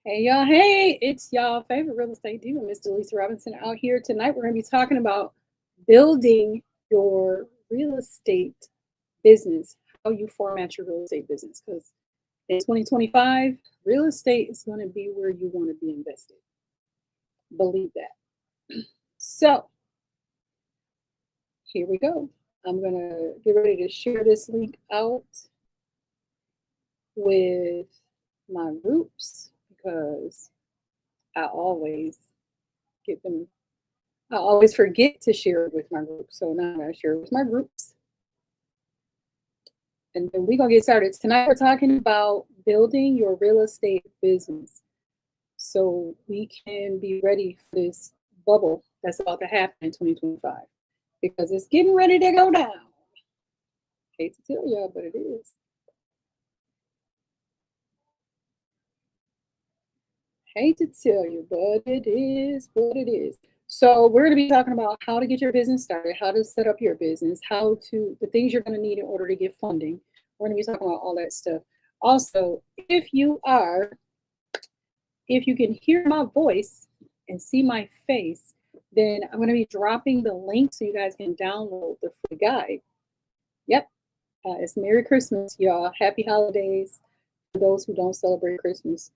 Hey y'all, hey, it's y'all favorite real estate diva, Miss Delisa Robinson, out here tonight. We're going to be talking about building your real estate business, how you format your real estate business. Because in 2025, real estate is going to be where you want to be invested. Believe that. So here we go. I'm going to get ready to share this link out with my groups because I always get them I always forget to share it with my group. So now I'm going to share it with my groups. And then we're going to get started. Tonight we're talking about building your real estate business so we can be ready for this bubble that's about to happen in 2025 because it's getting ready to go down. Hate to tell y'all, but it is. Hate to tell you, but it is what it is. So we're going to be talking about how to get your business started, how to set up your business, the things you're going to need in order to get funding. We're going to be talking about all that stuff. Also, if you can hear my voice and see my face, then I'm going to be dropping the link so you guys can download the free guide. Yep, it's Merry Christmas, y'all. Happy holidays for those who don't celebrate Christmas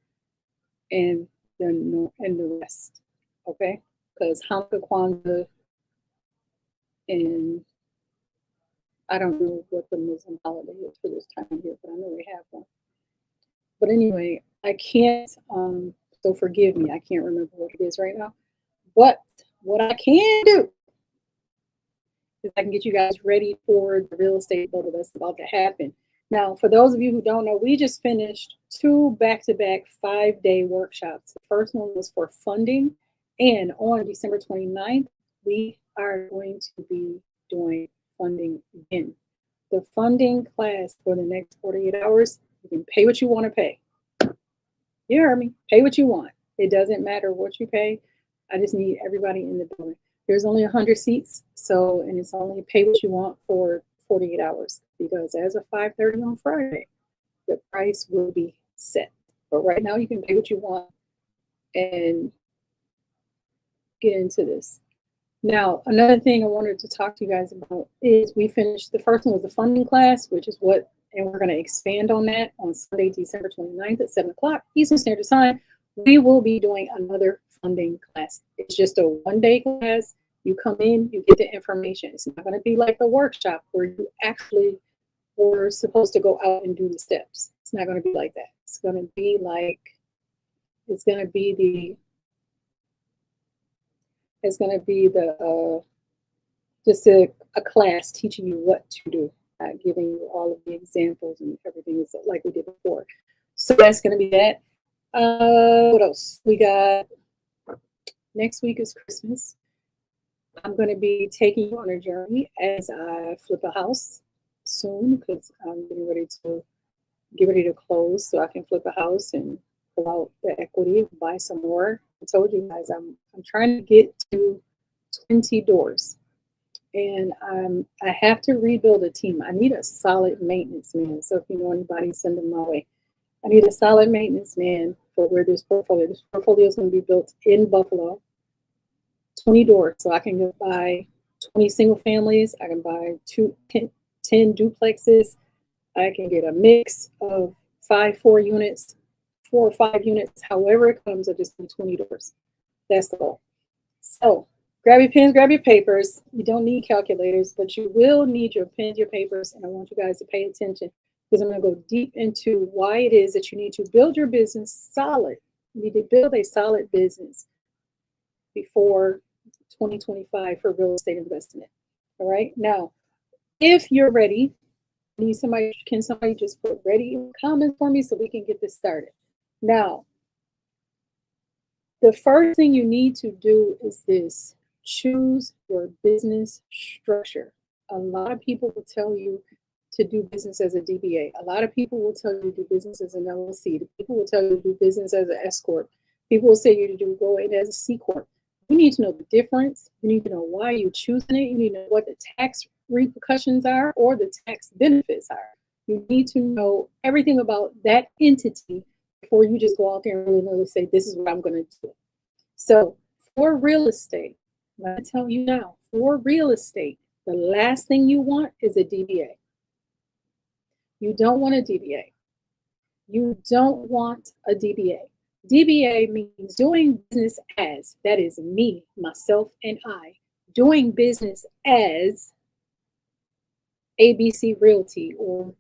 and the rest. Okay, because Hanukkah, Kwanzaa, and I don't know what the Muslim holiday is for this time of year, but I know they have one. But anyway, I can't. So forgive me, I can't remember what it is right now. But what I can do is I can get you guys ready for the real estate bubble that's about to happen. Now, for those of you who don't know, we just finished two back-to-back 5-day workshops. The first one was for funding, and on December 29th, we are going to be doing funding again. The funding class for the next 48 hours, you can pay what you want to pay. You heard me. Pay what you want. It doesn't matter what you pay. I just need everybody in the building. There's only 100 seats, and it's only pay what you want for 48 hours because as of 5:30 on Friday, the price will be set. But right now, you can pay what you want and get into this. Now, another thing I wanted to talk to you guys about is we finished the first one was the funding class, which is and we're going to expand on that on Sunday, December 29th at 7 o'clock Eastern Standard Time. We will be doing another funding class. It's just a 1-day class. You come in, you get the information. It's not going to be like a workshop where you actually were supposed to go out and do the steps. It's not going to be like that. It's going to be just a class teaching you what to do, giving you all of the examples and everything is like we did before. So that's going to be that. What else? We got next week is Christmas. I'm going to be taking you on a journey as I flip a house soon because I'm get ready to close so I can flip a house and pull out the equity, buy some more. I told you guys I'm trying to get to 20 doors, and I have to rebuild a team. I need a solid maintenance man. So if you know anybody, send them my way. I need a solid maintenance man for where this portfolio. This portfolio is going to be built in Buffalo. 20 doors, so I can buy 20 single families. I can buy 10 duplexes. I can get a mix of 4 units, 4 or 5 units, however it comes. I just need 20 doors. That's the goal. So grab your pens, grab your papers. You don't need calculators, but you will need your pens, your papers, and I want you guys to pay attention because I'm going to go deep into why it is that you need to build your business solid. You need to build a solid business before 2025 for real estate investment. All right. Now, if you're ready, can somebody just put ready in the comments for me so we can get this started? Now, the first thing you need to do is this: choose your business structure. A lot of people will tell you to do business as a DBA. A lot of people will tell you to do business as an LLC. People will tell you to do business as an S Corp. People will say you to go in as a C Corp. You need to know the difference. You need to know why you're choosing it. You need to know what the tax repercussions are or the tax benefits are. You need to know everything about that entity before you just go out there and really say, this is what I'm going to do. So for real estate, let me tell you now, for real estate, the last thing you want is a DBA. You don't want a DBA. You don't want a DBA. DBA means doing business as, that is me, myself, and I, doing business as ABC Realty or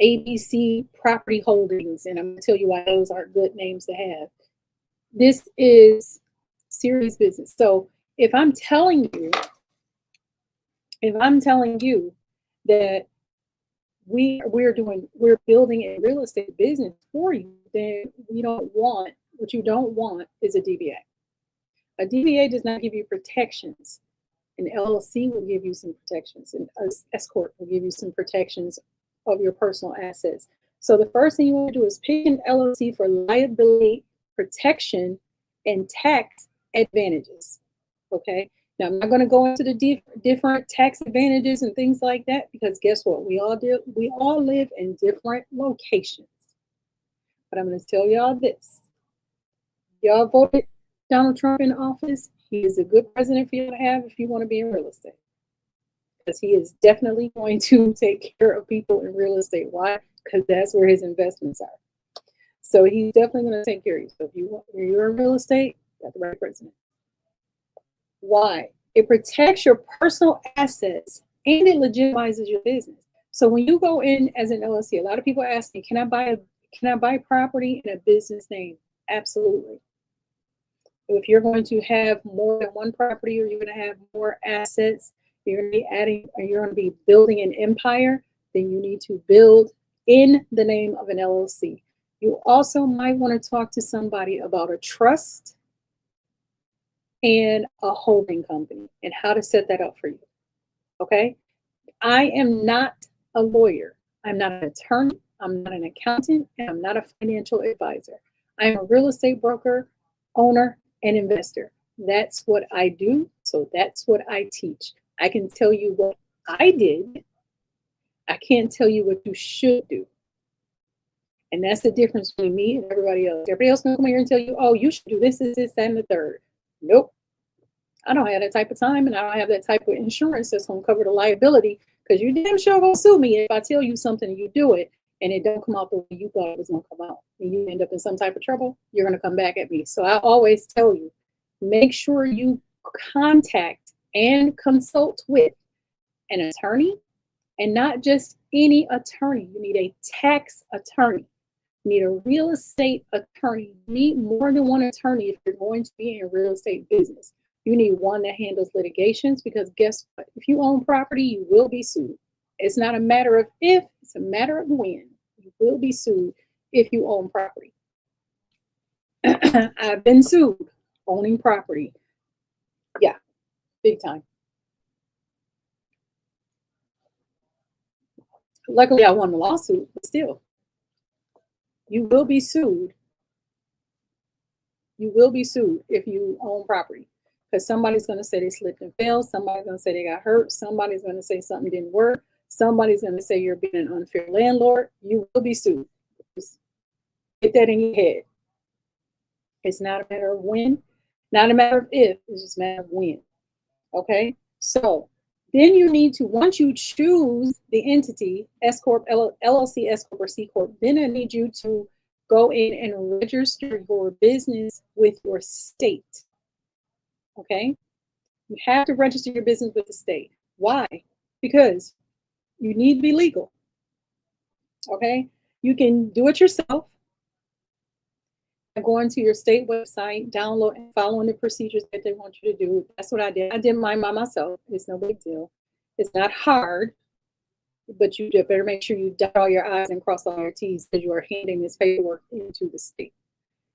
ABC Property Holdings. And I'm going to tell you why those aren't good names to have. This is serious business. So if I'm telling you that we're building a real estate business for you, then what you don't want is a DBA. A DBA does not give you protections. An LLC will give you some protections, and an S Corp will give you some protections of your personal assets. So the first thing you want to do is pick an LLC for liability protection and tax advantages. Okay. Now, I'm not going to go into the different tax advantages and things like that, because guess what? We all live in different locations. But I'm going to tell y'all this. Y'all voted Donald Trump in office. He is a good president for you to have if you want to be in real estate. Because he is definitely going to take care of people in real estate. Why? Because that's where his investments are. So he's definitely going to take care of you. So if you're in real estate, you got the right president. Why? It protects your personal assets and it legitimizes your business. So when you go in as an LLC, a lot of people ask me, can I buy property in a business name? Absolutely. If you're going to have more than one property, or you're going to have more assets, you're going to be adding, or you're going to be building an empire, then you need to build in the name of an LLC. You also might want to talk to somebody about a trust and a holding company and how to set that up for you. Okay? I am not a lawyer. I'm not an attorney. I'm not an accountant, and I'm not a financial advisor. I am a real estate broker, owner, and investor. That's what I do. So that's what I teach. I can tell you what I did. I can't tell you what you should do. And that's the difference between me and everybody else. Everybody else can come here and tell you, oh, you should do this, that, and the third. Nope. I don't have that type of time, and I don't have that type of insurance that's going to cover the liability, because you damn sure going to sue me if I tell you something and you do it and it don't come out the way you thought it was going to come out, and you end up in some type of trouble. You're going to come back at me. So I always tell you, make sure you contact and consult with an attorney, and not just any attorney. You need a tax attorney. You need a real estate attorney. You need more than one attorney if you're going to be in a real estate business. You need one that handles litigations, because guess what? If you own property, you will be sued. It's not a matter of if, it's a matter of when. You will be sued if you own property. I've been sued owning property. Yeah, big time. Luckily, I won the lawsuit, but still, you will be sued. You will be sued if you own property, because somebody's going to say they slipped and fell. Somebody's going to say they got hurt. Somebody's going to say something didn't work. Somebody's going to say you're being an unfair landlord. You will be sued. Just get that in your head. It's not a matter of when, not a matter of if, it's just a matter of when. Okay? So then you need to, once you choose the entity, S Corp, LLC, S Corp, or C Corp, then I need you to go in and register your business with your state. Okay? You have to register your business with the state. Why? Because you need to be legal. Okay? You can do it yourself. Go into your state website, download and following the procedures that they want you to do. That's what I did. I did mine by myself. It's no big deal. It's not hard, but you better make sure you dot all your I's and cross all your T's, because you are handing this paperwork into the state.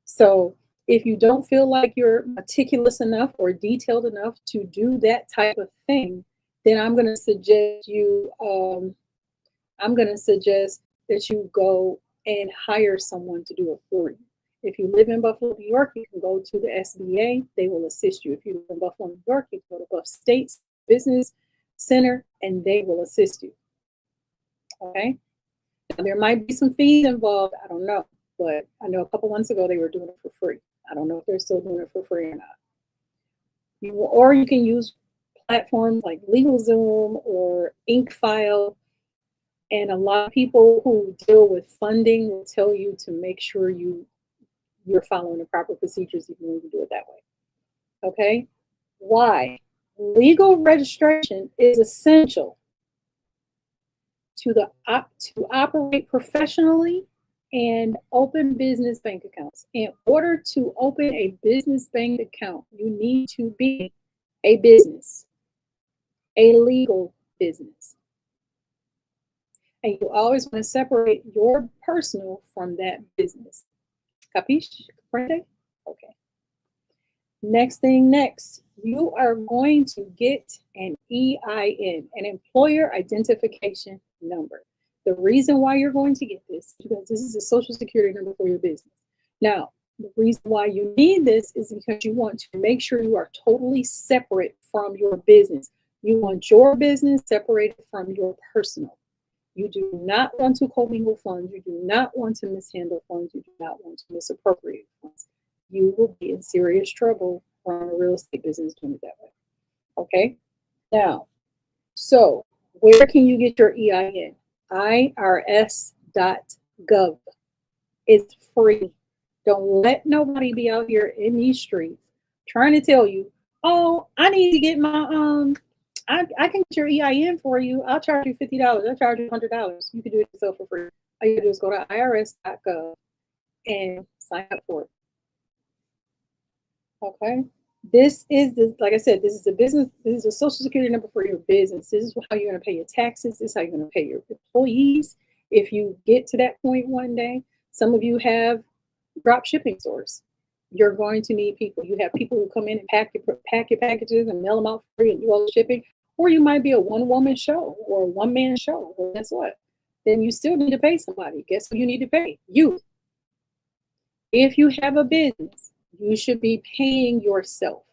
So if you don't feel like you're meticulous enough or detailed enough to do that type of thing, then I'm going to suggest that you go and hire someone to do it for you. If you live in Buffalo, New York, you can go to the SBA. They will assist you. If you live in Buffalo, New York, you can go to Buff State's Business Center, and they will assist you. Okay? Now, there might be some fees involved. I don't know. but I know a couple months ago they were doing it for free. I don't know if they're still doing it for free or not. Or you can use platforms like LegalZoom or InkFile. And a lot of people who deal with funding will tell you to make sure you're following the proper procedures even when you do it that way. Okay? Why? Legal registration is essential to operate professionally and open business bank accounts. In order to open a business bank account, you need to be a business, a legal business. And you always want to separate your personal from that business. Capiche? Comprende? Okay. Next, you are going to get an EIN, an employer identification number. The reason why you're going to get this is because this is a social security number for your business. Now, the reason why you need this is because you want to make sure you are totally separate from your business. You want your business separated from your personal. You do not want to commingle funds. You do not want to mishandle funds. You do not want to misappropriate funds. You will be in serious trouble running a real estate business doing it that way. Okay? Now, so where can you get your EIN? IRS.gov. It's free. Don't let nobody be out here in these streets trying to tell you, oh, I need to get my I can get your EIN for you. I'll charge you $50. I'll charge you $100. You can do it yourself for free. All you do is go to irs.gov and sign up for it. Okay. This is like I said, this is a business. This is a social security number for your business. This is how you're going to pay your taxes. This is how you're going to pay your employees. If you get to that point one day, some of you have drop shipping stores. You're going to need people. You have people who come in and pack your packages and mail them out for free and do all the shipping. Or you might be a one-woman show or a one-man show. Well, guess what? Then you still need to pay somebody. Guess who you need to pay? You. If you have a business, you should be paying yourself.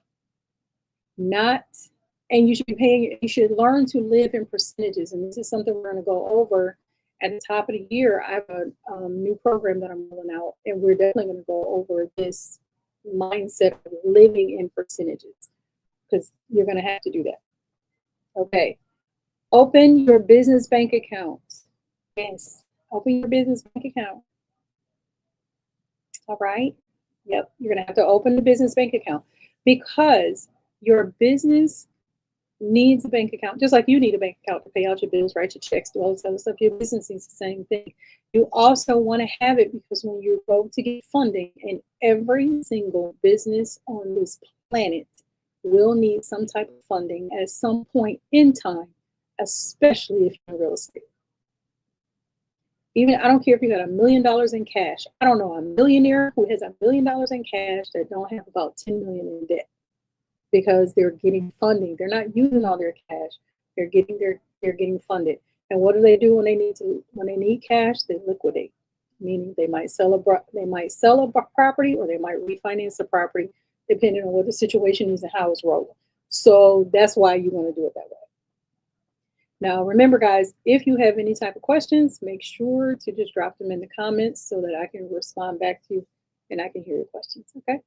And you should learn to live in percentages. And this is something we're going to go over at the top of the year. I have a new program that I'm rolling out, and we're definitely going to go over this mindset of living in percentages, because you're going to have to do that. Okay. Open your business bank account. Yes. Open your business bank account. All right. Yep. You're going to have to open the business bank account because your business needs a bank account, just like you need a bank account to pay out your bills, write your checks, do all this other stuff. Your business needs the same thing. You also want to have it because when you go to get funding, and every single business on this planet will need some type of funding at some point in time, especially if you're in real estate. Even, I don't care if you got $1 million in cash. I don't know a millionaire who has $1 million in cash that don't have about 10 million in debt, because they're getting funding. They're not using all their cash. They're getting funded. And what do they do when they need cash? They liquidate, meaning they might sell a property, or they might refinance the property, depending on what the situation is and how it's rolling. So that's why you want to do it that way. Now, remember, guys, if you have any type of questions, make sure to just drop them in the comments so that I can respond back to you and I can hear your questions. Okay.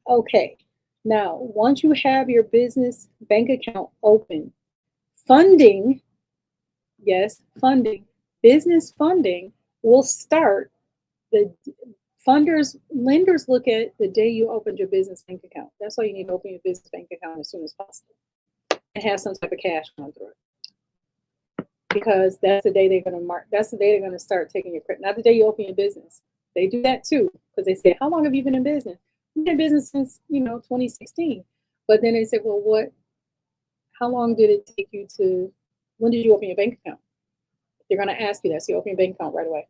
Okay. Now, once you have your business bank account open, funding, yes, funding, business funding will start. The lenders look at the day you opened your business bank account. That's why you need to open your business bank account as soon as possible and have some type of cash going through it. Because that's the day they're going to that's the day they're going to start taking your credit. Not the day you open your business. They do that too, because they say, how long have you been in business? I've been in business since, 2016. But then they say, well, how long did it take you when did you open your bank account? They're going to ask you that, so you open your bank account right away.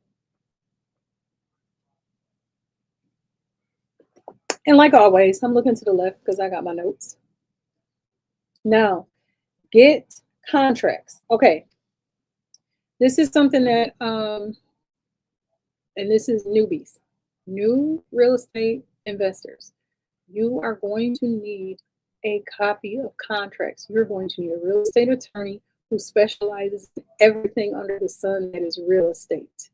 And like always, I'm looking to the left because I got my notes. Now, get contracts. Okay. This is something that, and this is newbies, new real estate investors. You are going to need a copy of contracts. You're going to need a real estate attorney who specializes in everything under the sun that is real estate.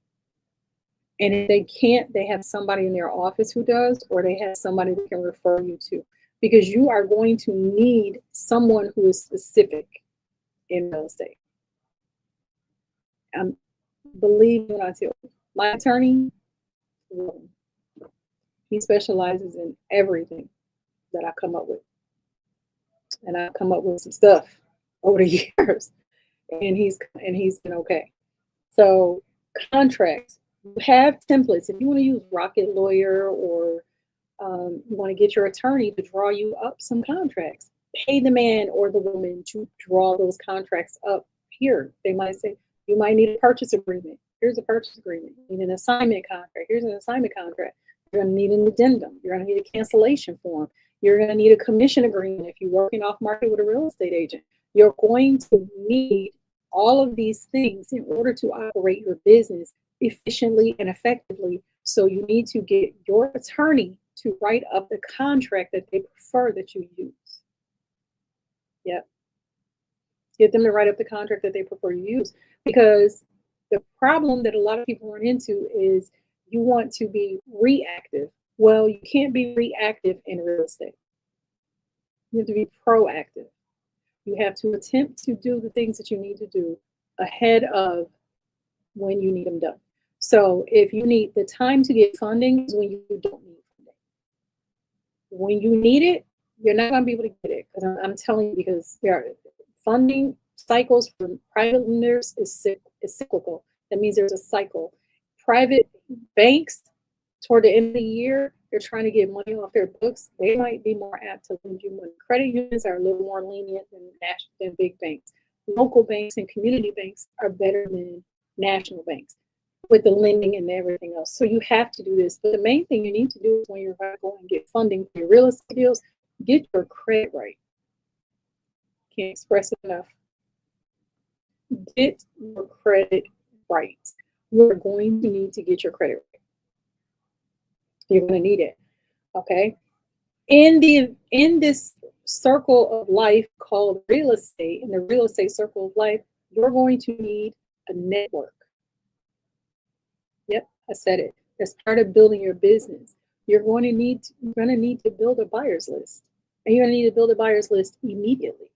And if they can't, they have somebody in their office who does, or they have somebody they can refer you to, because you are going to need someone who is specific in real estate. Believe me when I tell you, my attorney, he specializes in everything that I come up with. And I've come up with some stuff over the years, and he's been okay. So contracts, you have templates. If you want to use Rocket Lawyer, or you want to get your attorney to draw you up some contracts, pay the man or the woman to draw those contracts up. Here, they might say, you might need a purchase agreement. Here's a purchase agreement. You need an assignment contract. Here's an assignment contract. You're going to need an addendum. You're going to need a cancellation form. You're going to need a commission agreement if you're working off market with a real estate agent. You're going to need all of these things in order to operate your business efficiently and effectively. So you need to get your attorney to write up the contract that they prefer that you use. Yep. Get them to write up the contract that they prefer you use. Because the problem that a lot of people run into is you want to be reactive. Well, you can't be reactive in real estate. You have to be proactive. You have to attempt to do the things that you need to do ahead of when you need them done. So if you need the time to get funding is when you don't need funding. When you need it, you're not going to be able to get it. Because I'm telling you, because there are funding cycles for private lenders is cyclical. That means there's a cycle. Private banks, toward the end of the year, they're trying to get money off their books. They might be more apt to lend you money. Credit unions are a little more lenient than big banks. Local banks and community banks are better than national banks with the lending and everything else. So you have to do this. But the main thing you need to do is when you're going to go and get funding for your real estate deals, get your credit right. Can't express it enough. Get your credit right. You're going to need to get your credit right. You're going to need it. Okay. In this circle of life called real estate, in the real estate circle of life, you're going to need a network. Yep, I said it. As part of building your business, you're going to need to build a buyer's list, and you're going to need to build a buyer's list immediately.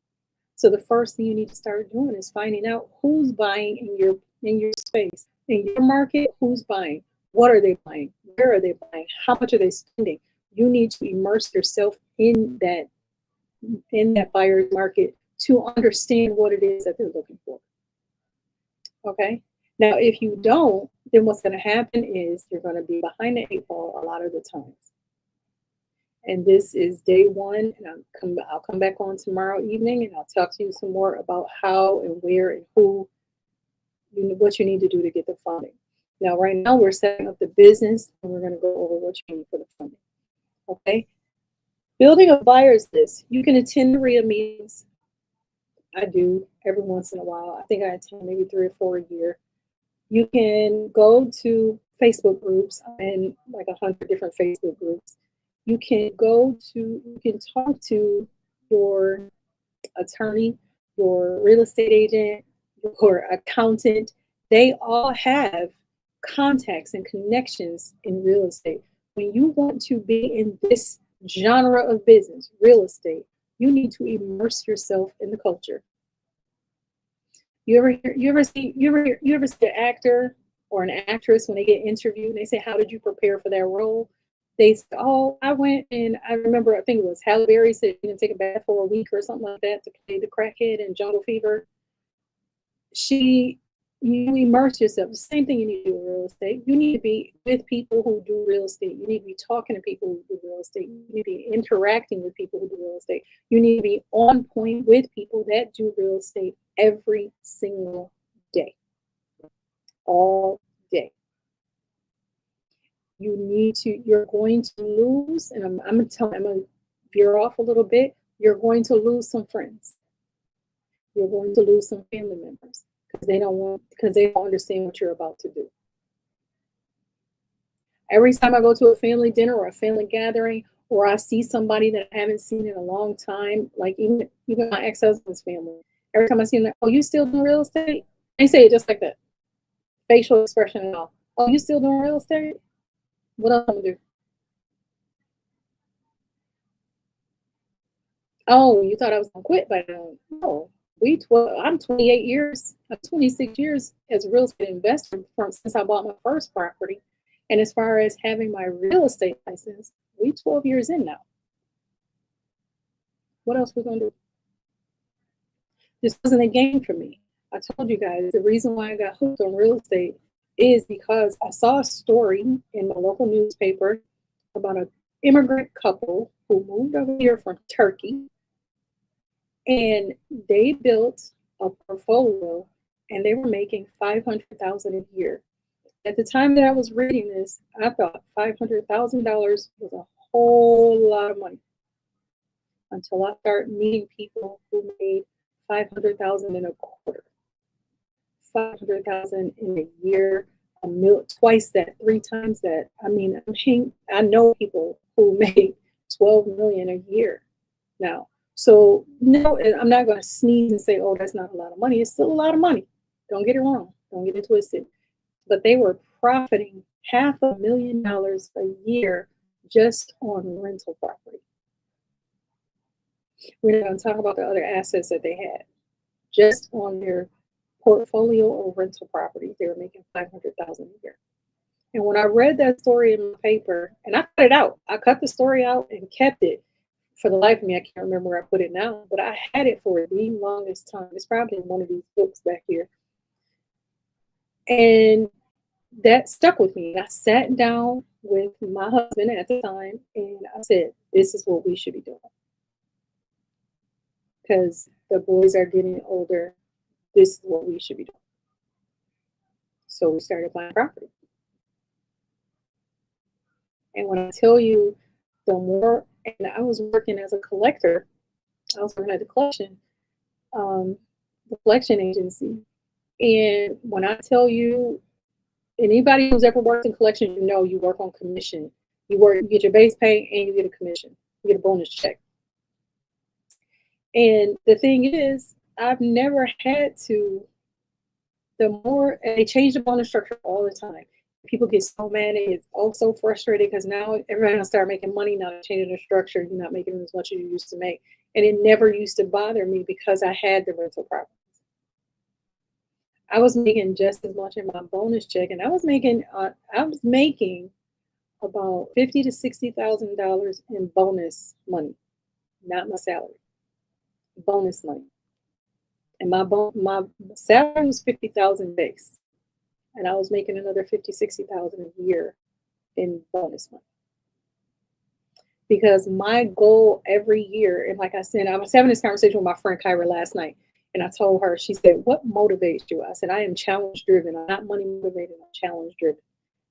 So the first thing you need to start doing is finding out who's buying in your space, in your market. Who's buying? What are they buying? Where are they buying? How much are they spending? You need to immerse yourself in that buyer's market to understand what it is that they're looking for. Okay. Now, if you don't, then what's going to happen is you're going to be behind the 8 ball a lot of the times. And this is day one, and I'll come back on tomorrow evening, and I'll talk to you some more about how and where and who, what you need to do to get the funding. Now, right now, we're setting up the business, and we're going to go over what you need for the funding. Okay? Building a buyer's list. You can attend the RIA meetings. I do every once in a while. I think I attend maybe 3 or 4 a year. You can go to Facebook groups. I'm in like 100 different Facebook groups. You can talk to your attorney, your real estate agent, your accountant. They all have contacts and connections in real estate. When you want to be in this genre of business, real estate, you need to immerse yourself in the culture. You ever see an actor or an actress when they get interviewed and they say, "How did you prepare for that role?" They say, "Oh, I went and I remember, I think it was Halle Berry said she didn't take a bath for a week or something like that to play the crackhead in Jungle Fever." You immerse yourself. The same thing you need to do in real estate. You need to be with people who do real estate. You need to be talking to people who do real estate. You need to be interacting with people who do real estate. You need to be on point with people that do real estate every single day. All day. You're going to lose, and I'm going to veer off a little bit. You're going to lose some friends. You're going to lose some family members because they don't understand what you're about to do. Every time I go to a family dinner or a family gathering, or I see somebody that I haven't seen in a long time, like even my ex-husband's family, every time I see them, "Oh, you still do real estate?" They say it just like that. Facial expression and all. Oh, you still doing real estate? What else I'm gonna do? Oh, you thought I was gonna quit by now? No, I'm 28 years, 26 years as a real estate investor from since I bought my first property. And as far as having my real estate license, we 12 years in now. What else we gonna do? This wasn't a game for me. I told you guys the reason why I got hooked on real estate is because I saw a story in my local newspaper about an immigrant couple who moved over here from Turkey, and they built a portfolio and they were making 500,000 a year. At the time that I was reading this, I thought $500,000 was a whole lot of money until I started meeting people who made 500,000 in a quarter, 500,000 in a year, twice that, three times that. I mean, I know people who make 12 million a year now. So no, I'm not going to sneeze and say, "Oh, that's not a lot of money." It's still a lot of money. Don't get it wrong. Don't get it twisted. But they were profiting $500,000 a year just on rental property. We're not going to talk about the other assets that they had. Just on their portfolio of rental properties, they were making 500,000 a year. And when I read that story in the paper, and I cut it out, I cut the story out and kept it. For the life of me, I can't remember where I put it now, but I had it for the longest time. It's probably in one of these books back here. And that stuck with me. I sat down with my husband at the time and I said, this is what we should be doing. Because the boys are getting older. This is what we should be doing. So we started buying property. And when I tell you, the more, and I was working as a collector, I was working at the collection agency. And when I tell you, anybody who's ever worked in collection, you know you work on commission. You get your base pay and you get a commission. You get a bonus check. And the thing is, I've never had to, they change the bonus structure all the time. People get so mad and get so frustrated because now everybody's gonna start making money. Now they're changing the structure. You're not making as much as you used to make. And it never used to bother me because I had the rental properties. I was making just as much in my bonus check, and I was making about $50,000 to $60,000 in bonus money, not my salary, bonus money. And my salary was 50,000 base, and I was making another 50,000 to 60,000 a year in bonus money. Because my goal every year, and like I said, I was having this conversation with my friend Kyra last night, and I told her, she said, "What motivates you?" I said, "I am challenge driven. I'm not money motivated. I'm challenge driven."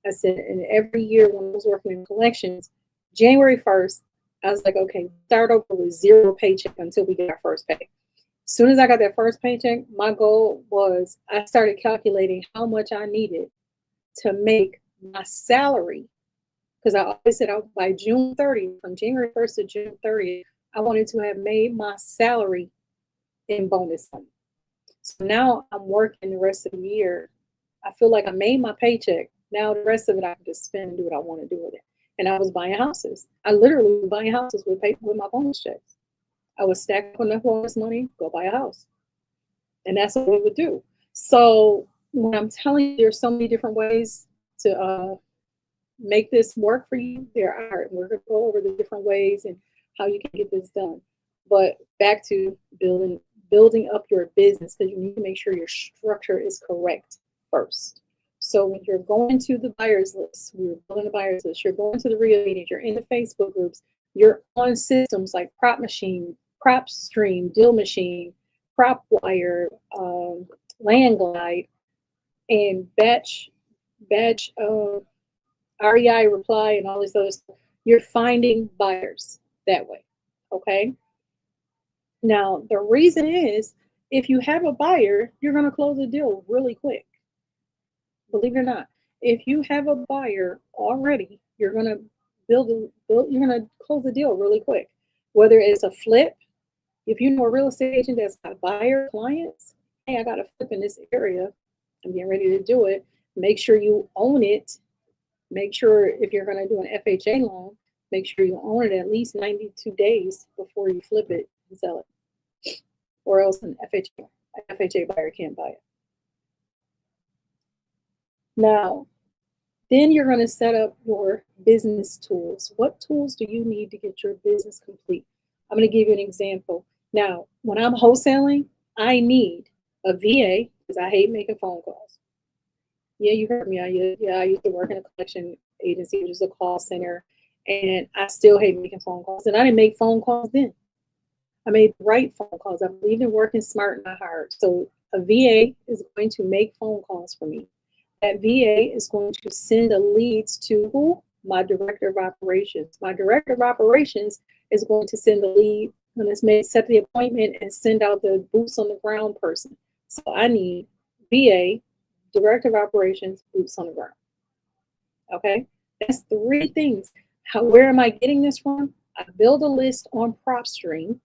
I said, and every year when I was working in collections, January 1st, I was like, okay, start over with zero paycheck until we get our first pay. As soon as I got that first paycheck, my goal was I started calculating how much I needed to make my salary. Because I always said by June 30th, from January 1st to June 30th, I wanted to have made my salary in bonus money. So now I'm working the rest of the year. I feel like I made my paycheck. Now the rest of it I can just spend and do what I want to do with it. And I was buying houses. I literally was buying houses with my bonus checks. I would stack up enough bonus money, go buy a house. And that's what we would do. So when I'm telling you there's so many different ways to make this work for you, there are. And we're going to go over the different ways and how you can get this done. But back to building up your business, because you need to make sure your structure is correct first. So when you're going to the buyers list, we're building a buyers list, you're going to the real meetings, you're in the Facebook groups, you're on systems like Prop Machine, PropStream, Deal Machine, PropWire, Landglide, and Batch, REI Reply, and all these other stuff. You're finding buyers that way, okay? Now, the reason is, if you have a buyer, you're going to close the deal really quick. Believe it or not, if you have a buyer already, you're going to you're going to close the deal really quick. Whether it's a flip, if you know a real estate agent that's got buyer clients, hey, I got a flip in this area, I'm getting ready to do it. Make sure you own it. Make sure if you're going to do an FHA loan, make sure you own it at least 92 days before you flip it and sell it, or else an FHA buyer can't buy it. Now, then you're going to set up your business tools. What tools do you need to get your business complete? I'm going to give you an example. Now, when I'm wholesaling, I need a VA because I hate making phone calls. Yeah, you heard me. I used to work in a collection agency, which is a call center, and I still hate making phone calls. And I didn't make phone calls then. I made the right phone calls. I believe in working smart, not hard. So a VA is going to make phone calls for me. That VA is going to send the leads to who? My director of operations. My director of operations is going to send the lead when it's made, set the appointment, and send out the boots on the ground person. So I need VA, director of operations, boots on the ground. Okay, that's three things. Where am I getting this from? I build a list on PropStream.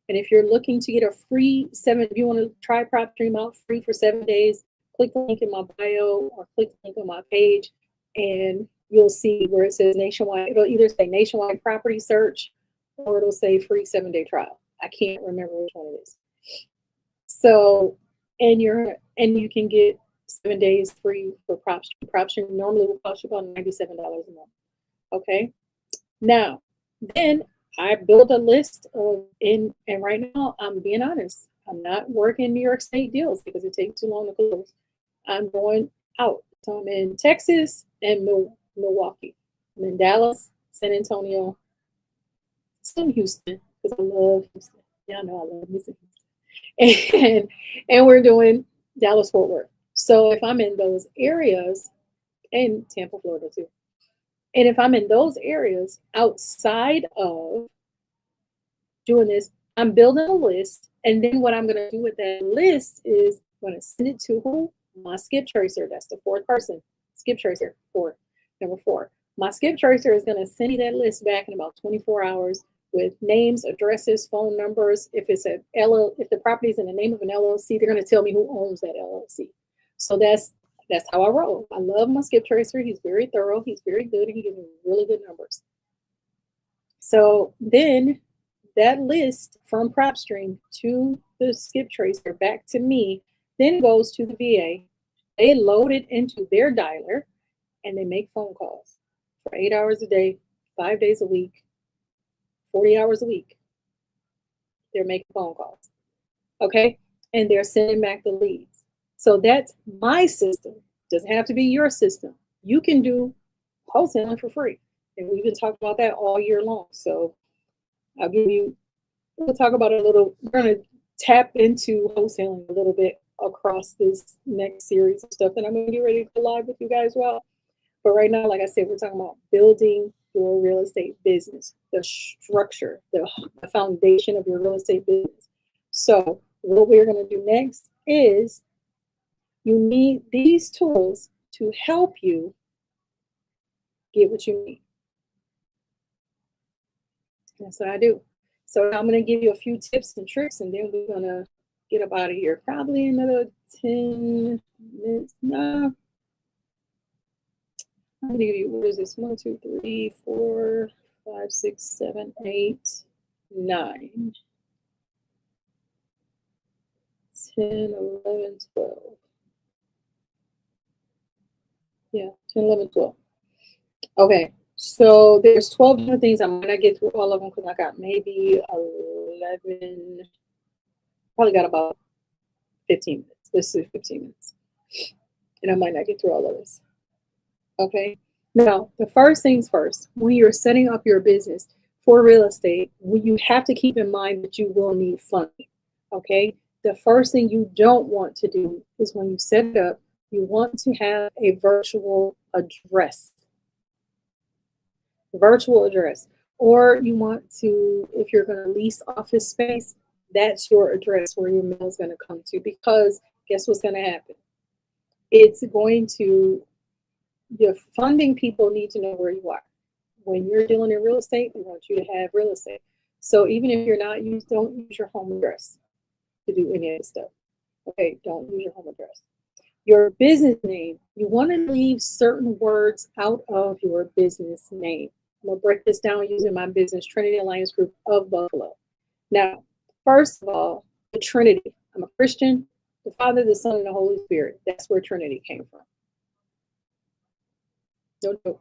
And if you're looking to get a free if you want to try PropStream out free for 7 days, click the link in my bio or click the link on my page, and you'll see where it says nationwide. It'll either say nationwide property search or it'll say free 7-day trial. I can't remember which one it is. So, and you can get 7 days free for PropStream. PropStream normally will cost you about $97 a month. Okay. Now, then I build a list of, and right now I'm being honest, I'm not working New York State deals because it takes too long to close. I'm going out. So I'm in Texas and Milwaukee. I'm in Dallas, San Antonio, some Houston because I love Houston. Y'all know I love Houston. And we're doing Dallas Fort Worth. So if I'm in those areas, and Tampa, Florida too. And if I'm in those areas outside of doing this, I'm building a list. And then what I'm going to do with that list is I'm going to send it to who? My skip tracer. That's the fourth person. Skip tracer, number 4. My skip tracer is going to send you that list back in about 24 hours with names, addresses, phone numbers. If it's if the property is in the name of an LLC, they're going to tell me who owns that LLC. So that's how I roll. I love my skip tracer. He's very thorough. He's very good. And he gives me really good numbers. So then that list from PropStream to the skip tracer back to me then goes to the VA. They load it into their dialer and they make phone calls for 8 hours a day, 5 days a week, 40 hours a week. They're making phone calls. Okay. And they're sending back the leads. So that's my system. Doesn't have to be your system. You can do wholesaling for free. And we've been talking about that all year long. So we'll talk about it a little. We're going to tap into wholesaling a little bit across this next series of stuff that I'm going to get ready to go live with you guys about. But right now, like I said, we're talking about building your real estate business, the structure, the foundation of your real estate business. So what we're going to do next is you need these tools to help you get what you need. That's what I do. So I'm going to give you a few tips and tricks, and then we're going to get up out of here. Probably another 10 minutes. No. I'm going to give you, what is this? 1, 2, 3, 4, 5, 6, 7, 8, 9, 10, 11, 12. Yeah, 10, 11, 12. Okay. So there's 12 different things. I might not get through all of them because I got maybe 11, probably got about 15 minutes. Let's do 15 minutes. And I might not get through all of this. Okay. Now, the first things first, when you're setting up your business for real estate, you have to keep in mind that you will need funding. Okay. The first thing you don't want to do is when you set it up, you want to have a virtual address. Or you want to, if you're going to lease office space, that's your address where your mail is going to come to, because guess what's going to happen? It's going to, your funding people need to know where you are. When you're dealing in real estate, they want you to have real estate. So even if you're not, don't use your home address to do any of this stuff. Okay, don't use your home address. Your business name, you want to leave certain words out of your business name. I'm going to break this down using my business, Trinity Alliance Group of Buffalo. Now, first of all, the Trinity. I'm a Christian, the Father, the Son, and the Holy Spirit. That's where Trinity came from. No,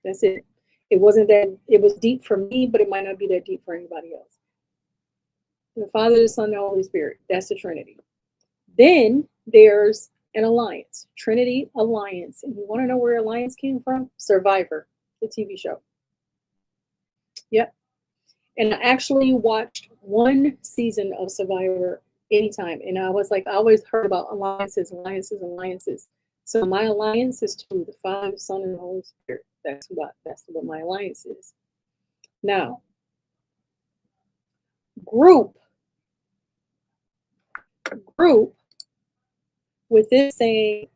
that's it. It wasn't that, it was deep for me, but it might not be that deep for anybody else. The Father, the Son, and the Holy Spirit. That's the Trinity. Then there's an alliance, Trinity Alliance. And you want to know where Alliance came from? Survivor, the TV show. Yep. And I actually watched one season of Survivor anytime. And I was like, I always heard about alliances, alliances, alliances. So my alliance is to the Father, Son, and the Holy Spirit. That's what my alliance is. Now, group with this saying,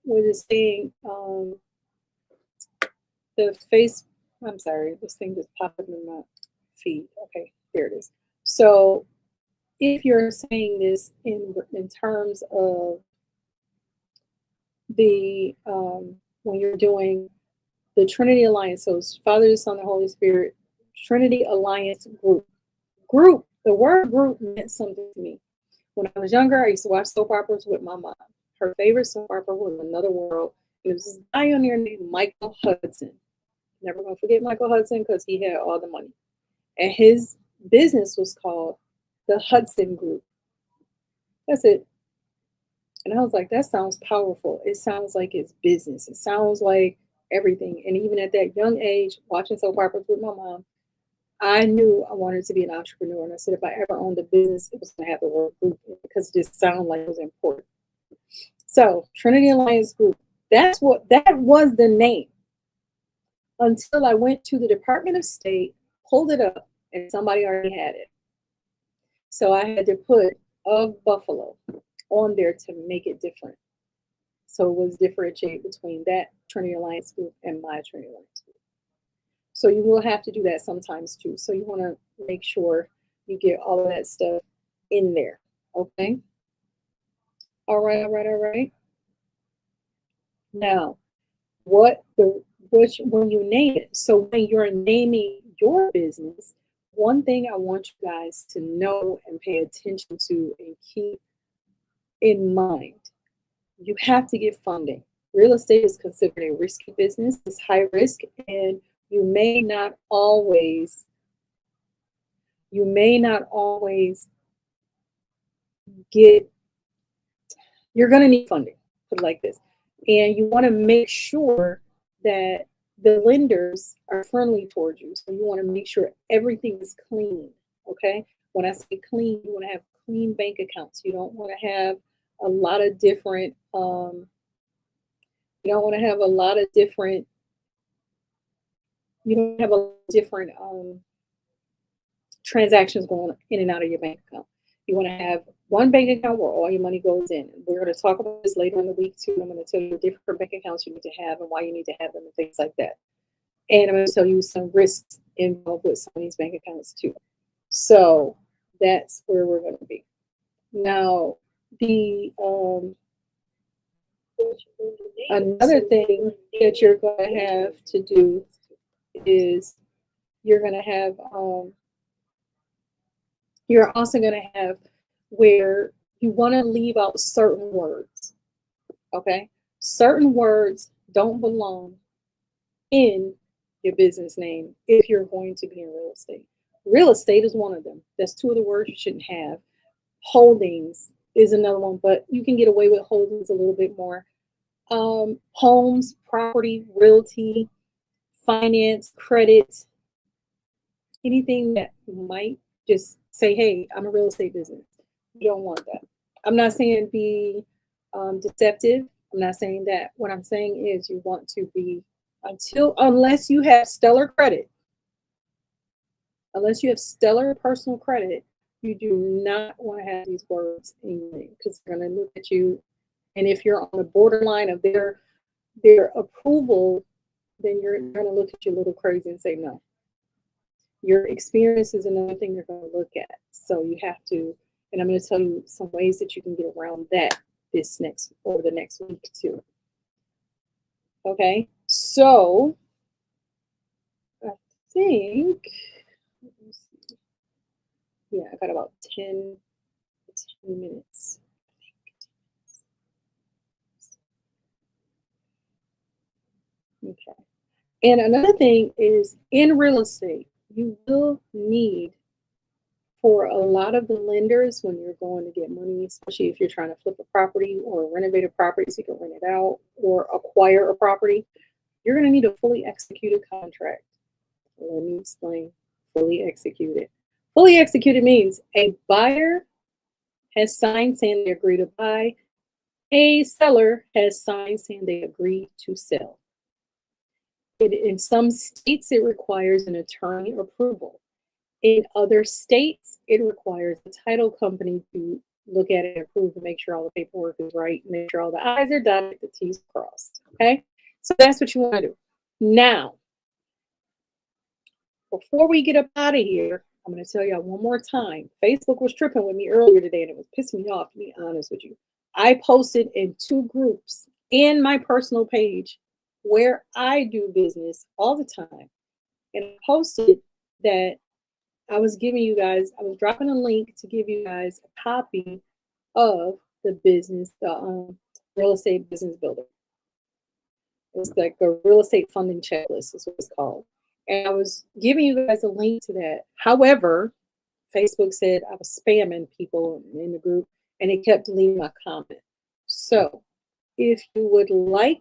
the face, I'm sorry, this thing just popped up in my feed. Okay, here it is. So if you're saying this in terms of the when you're doing the Trinity Alliance, so it's Father, Son, and Holy Spirit, Trinity Alliance group. Group, the word group meant something to me. When I was younger, I used to watch soap operas with my mom. Her favorite soap opera was Another World. It was this guy on there named Michael Hudson. Never gonna forget Michael Hudson because he had all the money. And his business was called the Hudson Group. That's it. And I was like, that sounds powerful. It sounds like it's business. It sounds like everything. And even at that young age, watching soap operas with my mom, I knew I wanted to be an entrepreneur. And I said, if I ever owned a business, it was going to have the word group because it just sounded like it was important. So Trinity Alliance Group, that was the name until I went to the Department of State, pulled it up, and somebody already had it. So I had to put of Buffalo on there to make it different. So it was differentiate between that Trinity Alliance Group and my Trinity Alliance Group. So you will have to do that sometimes too. So you want to make sure you get all of that stuff in there. Okay. All right. Now, when you name it, so when you're naming your business, one thing I want you guys to know and pay attention to and keep in mind, you have to get funding. Real estate is considered a risky business. It's high risk, and you may not always get, you're going to need funding, put it like this. And you want to make sure that the lenders are friendly towards you. So you want to make sure everything is clean. Okay. When I say clean, you want to have clean bank accounts. You don't want to have a lot of different, transactions going in and out of your bank account. You want to have one bank account where all your money goes in. We're going to talk about this later in the week too. I'm going to tell you different bank accounts you need to have and why you need to have them and things like that. And I'm going to tell you some risks involved with some of these bank accounts too. So that's where we're going to be. Now, another thing that you're going to have to do is you're also going to have where you want to leave out certain words. Okay? Certain words don't belong in your business name if you're going to be in real estate. Real estate is one of them. That's two of the words you shouldn't have. Holdings is another one, but you can get away with holdings a little bit more. Homes, property, realty, finance, credit, anything that might just say, hey, I'm a real estate business. You don't want that. I'm not saying be deceptive. I'm not saying that. What I'm saying is you want to be, unless you have stellar credit, unless you have stellar personal credit, you do not want to have these words in your name because they're going to look at you. And if you're on the borderline of their approval, then you're going to look at you a little crazy and say no. Your experience is another thing you're going to look at. So you have to, and I'm going to tell you some ways that you can get around that. over the next week too. Okay, so I think, let me see. Yeah, I got about 10 minutes. Okay. And another thing is in real estate, you will need, for a lot of the lenders, when you're going to get money, especially if you're trying to flip a property or renovate a property so you can rent it out or acquire a property, you're going to need a fully executed contract. Let me explain. Fully executed. Fully executed means a buyer has signed saying they agree to buy, a seller has signed saying they agree to sell. In some states, it requires an attorney approval. In other states, it requires the title company to look at it and approve and make sure all the paperwork is right, make sure all the I's are dotted, the T's are crossed. Okay? So that's what you want to do. Now, before we get up out of here, I'm going to tell y'all one more time. Facebook was tripping with me earlier today and it was pissing me off, to be honest with you. I posted in 2 groups in my personal page where I do business all the time. And I posted that I was dropping a link to give you guys a copy of the real estate business builder. It's like a real estate funding checklist is what it's called. And I was giving you guys a link to that. However, Facebook said I was spamming people in the group and it kept deleting my comment. So if you like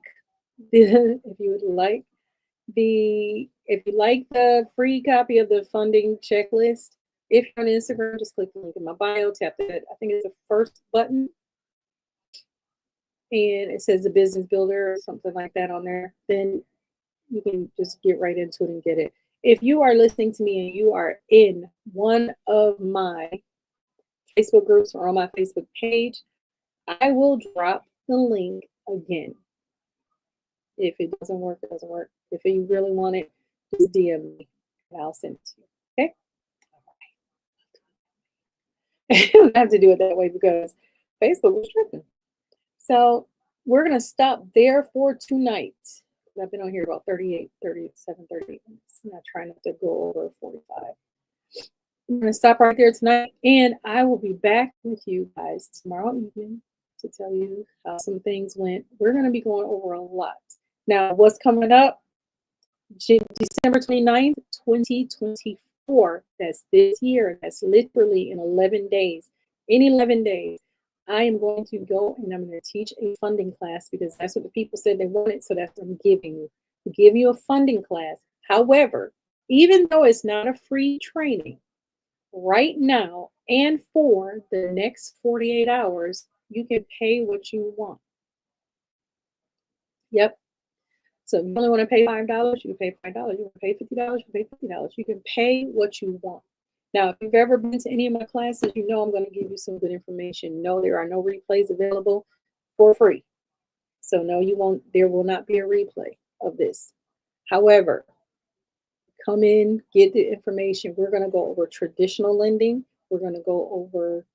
the free copy of the funding checklist, if you're on Instagram, just click the link in my bio, tap that. I think it's the first button. And it says the business builder or something like that on there. Then you can just get right into it and get it. If you are listening to me and you are in one of my Facebook groups or on my Facebook page, I will drop the link again. If it doesn't work, it doesn't work. If you really want it, just DM me and I'll send it to you. Okay? I don't have to do it that way because Facebook was tripping. So we're going to stop there for tonight. I've been on here about 38 minutes. I'm not trying not to go over 45. I'm going to stop right there tonight, and I will be back with you guys tomorrow evening to tell you how some things went. We're going to be going over a lot. Now, what's coming up? December 29th, 2024. That's this year. That's literally in 11 days. In 11 days, I am going to go and I'm going to teach a funding class because that's what the people said they wanted. So that's what I'm giving you. I'm giving you a funding class. However, even though it's not a free training, right now and for the next 48 hours, you can pay what you want. Yep. So if you only want to pay $5, you can pay $5. You want to pay $50, you can pay $50. You can pay what you want. Now, if you've ever been to any of my classes, you know I'm going to give you some good information. No, there are no replays available for free. So no, you won't. There will not be a replay of this. However, come in, get the information. We're going to go over traditional lending. We're going to go over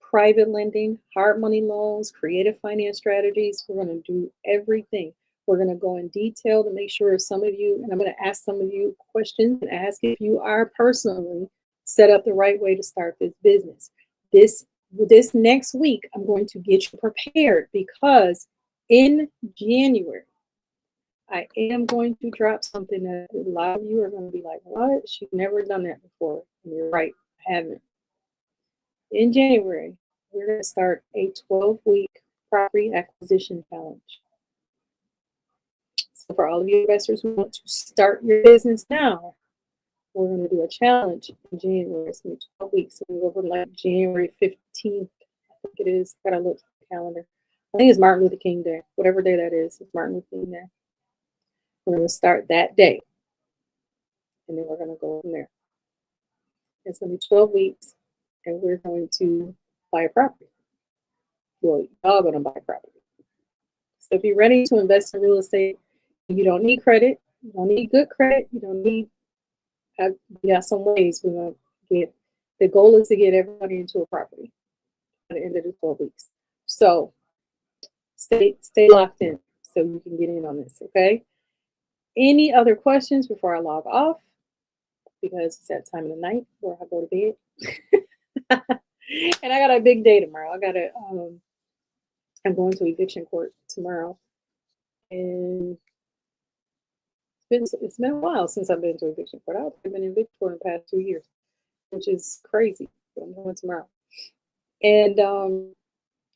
private lending, hard money loans, creative finance strategies. We're going to do everything. We're going to go in detail to make sure some of you, and I'm going to ask some of you questions and ask if you are personally set up the right way to start this business. This next week, I'm going to get you prepared because in January, I am going to drop something that a lot of you are going to be like, what? She's never done that before. And you're right, I haven't. In January, we're going to start a 12-week property acquisition challenge. So for all of you investors who want to start your business now, we're going to do a challenge in January. It's going to be 12 weeks. So we're over like January 15th, I think it is. Got to look at the calendar. I think it's Martin Luther King Day. Whatever day that is, it's Martin Luther King Day. We're going to start that day. And then we're going to go from there. It's going to be 12 weeks. And we're going to buy a property. Well, y'all going to buy a property. So if you're ready to invest in real estate, you don't need credit. You don't need good credit. You don't need, we got some ways we're going to get, the goal is to get everybody into a property at the end of the 12 weeks. So stay locked in so you can get in on this, okay? Any other questions before I log off? Because it's that time of the night where I go to bed. And I got a big day tomorrow. I'm going to eviction court tomorrow. And it's been a while since I've been to eviction court. I've been in eviction court in the past 2 years, which is crazy. But I'm going tomorrow. And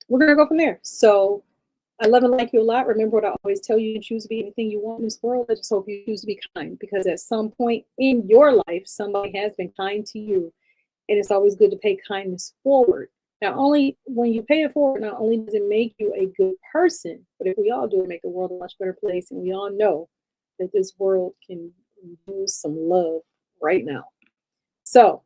we're gonna go from there. So I love and like you a lot. Remember what I always tell you: choose to be anything you want in this world. I just hope you choose to be kind, because at some point in your life, somebody has been kind to you, and it's always good to pay kindness forward. Not only when you pay it forward, not only does it make you a good person, but if we all do it, make the world a much better place. And we all know that this world can use some love right now. So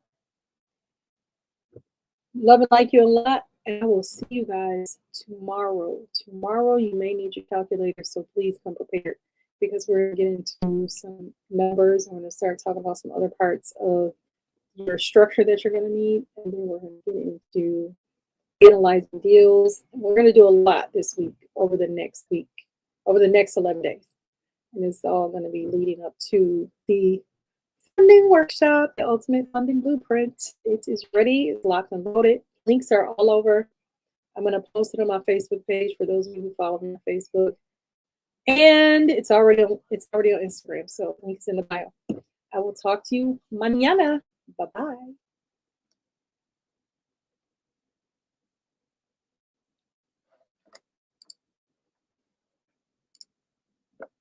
love and like you a lot, and I will see you guys tomorrow. Tomorrow, you may need your calculator, so please come prepared, because we're getting into some numbers. I'm going to start talking about some other parts of your structure that you're going to need, and then we're going to get into analyzing deals. We're going to do a lot this week, over the next 11 days. And it's all going to be leading up to the funding workshop, the ultimate funding blueprint. It is ready, it's locked and loaded. Links are all over. I'm going to post it on my Facebook page for those of you who follow me on Facebook. And it's already on Instagram, so links in the bio. I will talk to you mañana. Bye-bye.